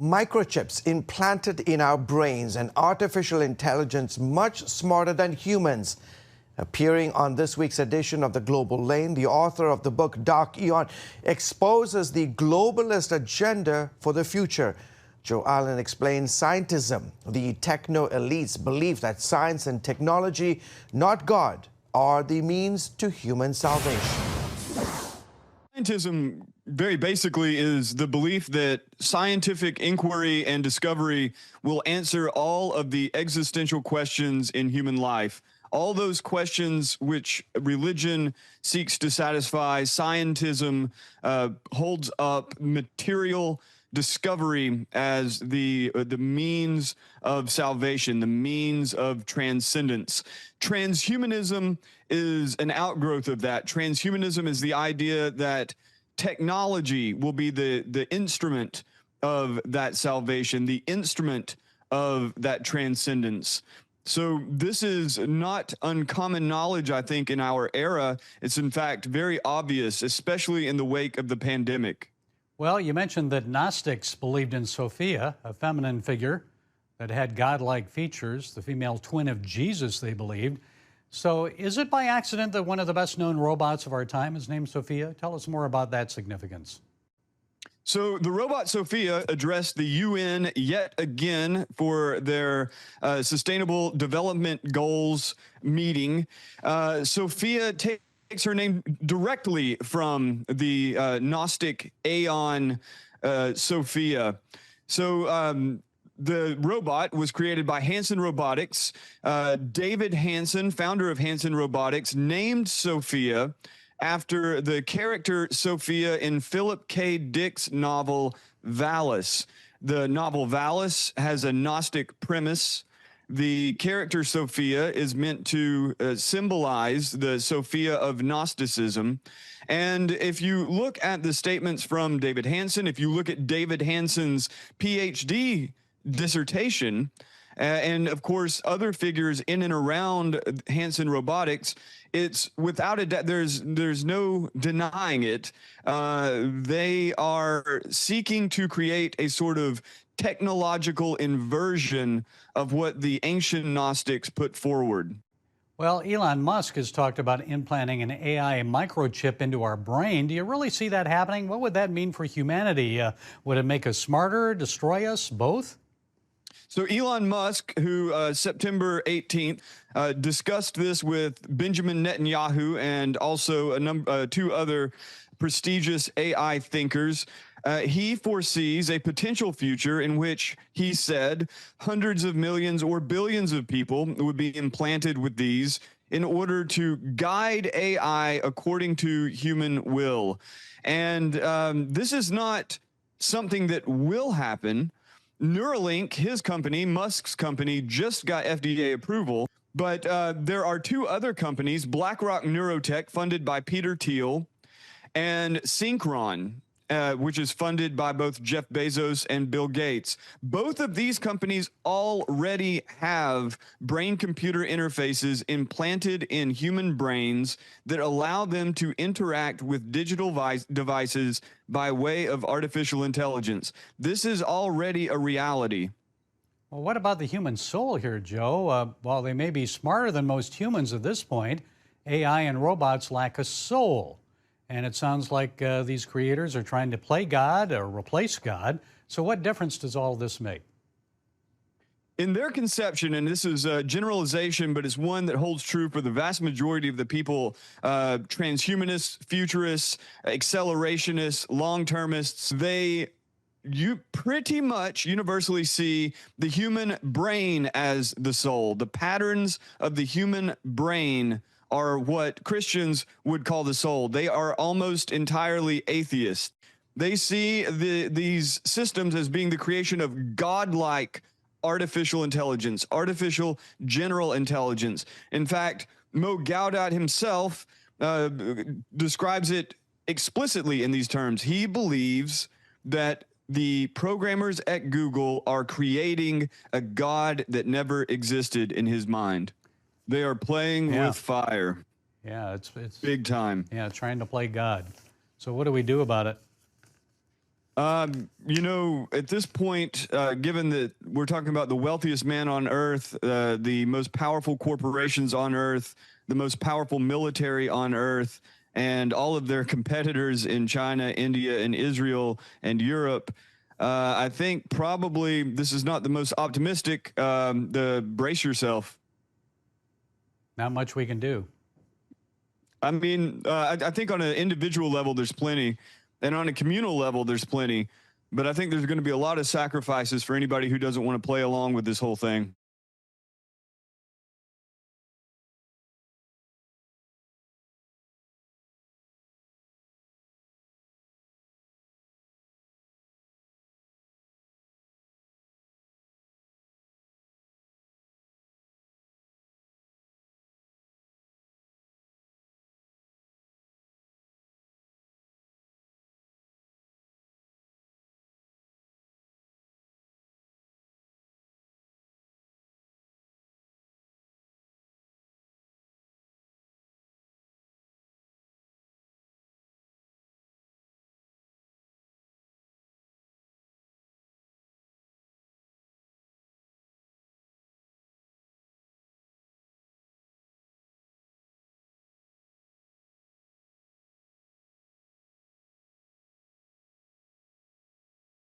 Microchips implanted in our brains and artificial intelligence much smarter than humans. Appearing on this week's edition of The Global Lane, the author of the book Dark Eon exposes the globalist agenda for the future. Joe Allen explains scientism. The techno-elites believe that science and technology, not God, are the means to human salvation. Scientism, very basically, is the belief that scientific inquiry and discovery will answer all of the existential questions in human life. All those questions which religion seeks to satisfy, scientism holds up material discovery as the means of salvation, the means of transcendence. Transhumanism is an outgrowth of that. Transhumanism is the idea that technology will be the instrument of that salvation, the instrument of that transcendence. So this is not uncommon knowledge, I think, in our era. It's in fact very obvious, especially in the wake of the pandemic. Well, you mentioned that Gnostics believed in Sophia, a feminine figure that had godlike features, the female twin of Jesus, they believed. So is it by accident that one of the best-known robots of our time is named Sophia? Tell us more about that significance. So the robot Sophia addressed the UN yet again for their Sustainable Development Goals meeting. Sophia takes her name directly from the Gnostic Aeon Sophia. So the robot was created by Hanson Robotics. David Hanson, founder of Hanson Robotics, named Sophia after the character Sophia in Philip K. Dick's novel Valis. The novel Valis has a Gnostic premise. The character Sophia is meant to symbolize the Sophia of Gnosticism. And if you look at the statements from David Hanson, if you look at David Hanson's PhD dissertation, and of course other figures in and around Hanson Robotics, it's without a doubt, there's no denying it. They are seeking to create a sort of technological inversion of what the ancient Gnostics put forward. Well, Elon Musk has talked about implanting an AI microchip into our brain. Do you really see that happening? What would that mean for humanity? Would it make us smarter, destroy us, both? So Elon Musk, who September 18th discussed this with Benjamin Netanyahu and also two other prestigious AI thinkers, he foresees a potential future in which he said hundreds of millions or billions of people would be implanted with these in order to guide AI according to human will. And this is not something that will happen. Neuralink, his company, Musk's company, just got FDA approval, but there are two other companies, BlackRock Neurotech, funded by Peter Thiel, and Synchron, which is funded by both Jeff Bezos and Bill Gates. Both of these companies already have brain-computer interfaces implanted in human brains that allow them to interact with digital devices by way of artificial intelligence. This is already a reality. Well, what about the human soul here, Joe? While they may be smarter than most humans at this point, AI and robots lack a soul. And it sounds like these creators are trying to play God or replace God. So what difference does all this make? In their conception, and this is a generalization, but it's one that holds true for the vast majority of the people, transhumanists, futurists, accelerationists, long-termists, you pretty much universally see the human brain as the soul. The patterns of the human brain are what Christians would call the soul. They are almost entirely atheist. They see these systems as being the creation of godlike artificial intelligence, artificial general intelligence. In fact, Mo Gaudat himself describes it explicitly in these terms. He believes that the programmers at Google are creating a God that never existed in his mind. They are playing with fire. Yeah, it's big time. Yeah, trying to play God. So what do we do about it? You know, at this point, given that we're talking about the wealthiest man on earth, the most powerful corporations on earth, the most powerful military on earth, and all of their competitors in China, India, and Israel and Europe, I think probably this is not the most optimistic. Brace yourself. Not much we can do. I mean, I think on an individual level, there's plenty. And on a communal level, there's plenty. But I think there's going to be a lot of sacrifices for anybody who doesn't want to play along with this whole thing.